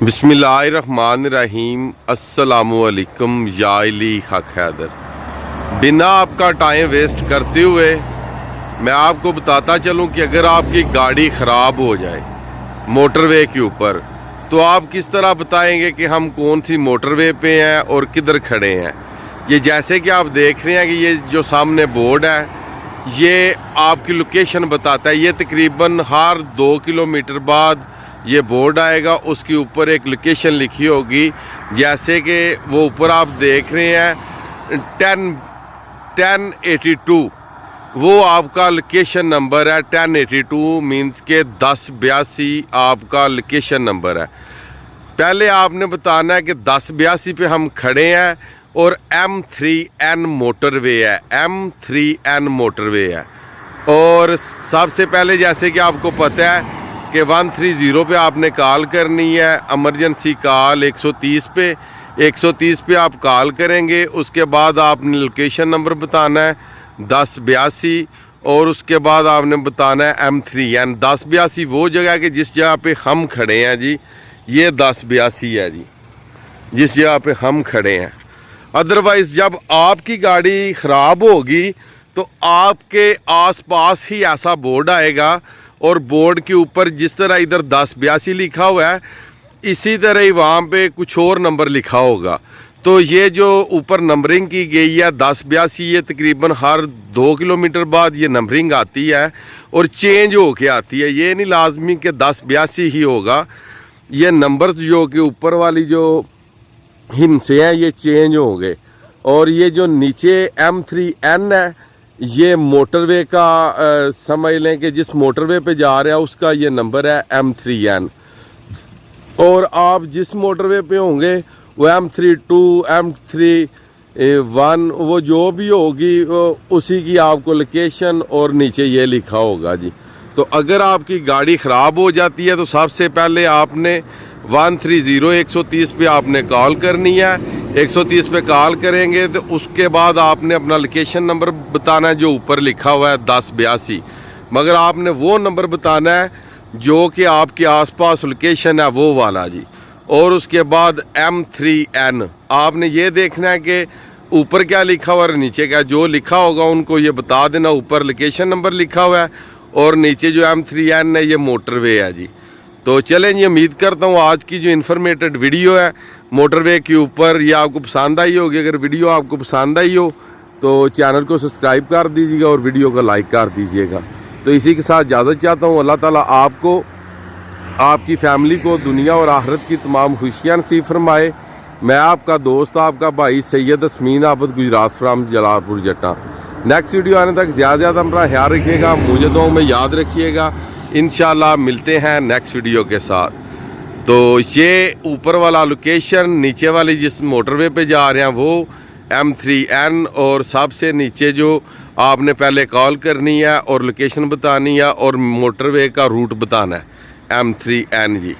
बिस्मिल्लाहिर्रहमानिर्रहीम अस्सलामुअलैकुम या अली हक हैदर। बिना आपका टाइम वेस्ट करते हुए मैं आपको बताता चलूं कि अगर आपकी गाड़ी ख़राब हो जाए मोटरवे के ऊपर तो आप किस तरह बताएंगे कि हम कौन सी मोटरवे पे हैं और किधर खड़े हैं। ये जैसे कि आप देख रहे हैं कि ये जो सामने बोर्ड है ये आपकी लोकेशन बताता है। ये तकरीबन हर 2 किलोमीटर बाद ये बोर्ड आएगा, उसके ऊपर एक लोकेशन लिखी होगी। जैसे कि वो ऊपर आप देख रहे हैं 1082 वो आपका लोकेशन नंबर है। 1082 मीन्स के 1082 आपका लोकेशन नंबर है। पहले आपने बताना है कि 1082 पे हम खड़े हैं और M3N मोटरवे है, M3N मोटरवे है। और सबसे पहले जैसे कि आपको पता है कि 130 पे आपने कॉल करनी है, एमरजेंसी कॉल 130 पे। 130 पे आप कॉल करेंगे, उसके बाद आपने लोकेशन नंबर बताना है 1082 और उसके बाद आपने बताना है M3N। 1082 वो जगह है कि जिस जगह पे हम खड़े हैं जी, ये 1082 है जी, जिस जगह पे हम खड़े हैं। अदरवाइज़ जब आपकी गाड़ी ख़राब होगी तो आपके आसपास ही ऐसा बोर्ड आएगा और बोर्ड के ऊपर जिस तरह इधर 1082 लिखा हुआ है इसी तरह ही वहाँ पे कुछ और नंबर लिखा होगा। तो ये जो ऊपर नंबरिंग की गई है 1082, ये तकरीबन हर 2 किलोमीटर बाद ये नंबरिंग आती है और चेंज होके आती है। ये नहीं लाजमी कि 1082 ही होगा, ये नंबर्स जो कि ऊपर वाली जो हिस्से हैं ये चेंज होंगे। और ये जो नीचे M3N है ये मोटरवे का समझ लें कि जिस मोटरवे पे जा रहे हैं उसका ये नंबर है M3N। और आप जिस मोटरवे पे होंगे वो M32 M31 वो जो भी होगी उसी की आपको लोकेशन और नीचे ये लिखा होगा जी। तो अगर आपकी गाड़ी ख़राब हो जाती है तो सबसे पहले आपने 130 पे आपने कॉल करनी है। 130 पे कॉल करेंगे तो उसके बाद आपने अपना लोकेशन नंबर बताना है जो ऊपर लिखा हुआ है 1082, मगर आपने वो नंबर बताना है जो कि आपके आसपास लोकेशन है वो वाला जी। और उसके बाद M3N आपने ये देखना है कि ऊपर क्या लिखा हुआ है और नीचे क्या। जो लिखा होगा उनको ये बता देना, ऊपर लोकेशन नंबर लिखा हुआ है और नीचे जो M3N है ये मोटरवे है जी। तो चलें जी, उम्मीद करता हूँ आज की जो इन्फॉर्मेटिव वीडियो है मोटरवे के ऊपर ये आपको पसंद आई होगी। अगर वीडियो आपको पसंद आई हो तो चैनल को सब्सक्राइब कर दीजिएगा और वीडियो को लाइक कर दीजिएगा। तो इसी के साथ इजाज़त चाहता हूँ। अल्लाह ताला आपको, आपकी फैमिली को दुनिया और आखिरत की तमाम खुशियाँ नसीब फरमाए। मैं आपका दोस्त, आपका भाई सैयद असमीन आबद गुजरात फ्राम जलालपुर जट्टा। नेक्स्ट वीडियो आने तक ज़्यादा अपना ख्याल रखिएगा, मुझे दुआओं में याद रखिएगा। इंशाल्लाह मिलते हैं नेक्स्ट वीडियो के साथ। तो ये ऊपर वाला लोकेशन, नीचे वाली जिस मोटरवे पे जा रहे हैं वो M3N और सबसे नीचे जो आपने पहले कॉल करनी है और लोकेशन बतानी है और मोटरवे का रूट बताना है M3N जी।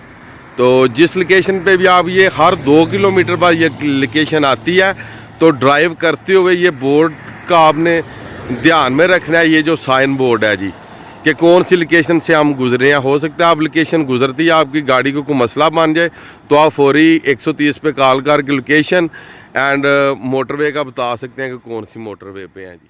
तो जिस लोकेशन पे भी आप, ये हर 2 किलोमीटर बाद ये लोकेशन आती है। तो ड्राइव करते हुए ये बोर्ड का आपने ध्यान में रखना है, ये जो साइन बोर्ड है जी, कि कौन सी लोकेशन से हम गुजरे हैं। हो सकता है आप लोकेशन गुजरती है आपकी गाड़ी को कोई मसला बन जाए तो आप फौरी 130 पे कॉल करके लोकेशन एंड मोटरवे का बता सकते हैं कि कौन सी मोटरवे पे हैं जी।